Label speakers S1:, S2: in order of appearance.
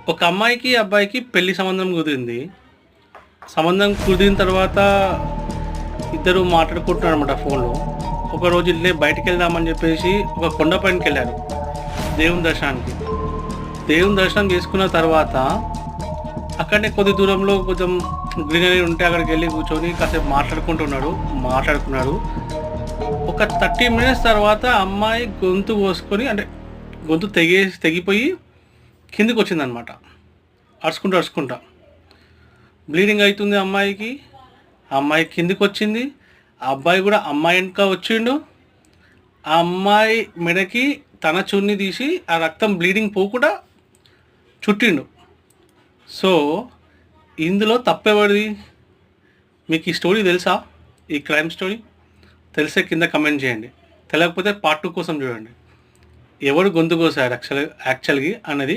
S1: ఒక అమ్మాయికి, అబ్బాయికి పెళ్లి సంబంధం కుదిరింది. సంబంధం కుదిరిన తర్వాత ఇద్దరు మాట్లాడుకుంటున్నారనమాట ఫోన్‌లో. ఒకరోజు ఇట్లే బయటికెళ్దామని చెప్పేసి ఒక కొండ పైనకెళ్లారు దేవుని దర్శనానికి. దేవుని దర్శనం చేసుకున్న తర్వాత అక్కడనే కొద్ది దూరంలో కొంచెం గ్రీనరీ ఉంటే అక్కడికెళ్ళి కూర్చొని కాసేపు మాట్లాడుకున్నారు. ఒక 30 మినిట్స్ తర్వాత అమ్మాయి గొంతు కోసుకొని అంటే గొంతు తెగిపోయి కిందకొచ్చిందనమాట. అరుచుకుంటా. బ్లీడింగ్ అవుతుంది అమ్మాయికి. ఆ అమ్మాయి కిందకొచ్చింది. ఆ అబ్బాయి కూడా అమ్మాయి వెనక వచ్చిండు. ఆ అమ్మాయి మెడకి తన చున్ని తీసి ఆ రక్తం బ్లీడింగ్ పోకుండా చుట్టిండు. సో ఇందులో తప్పెవరిది? మీకు ఈ స్టోరీ తెలుసా? ఈ క్రైమ్ స్టోరీ తెలిసే కింద కమెంట్ చేయండి. తెలియకపోతే పార్ట్ 2 కోసం చూడండి. ఎవరు గొంతు కోసారు యాక్చువల్‌గా అన్నది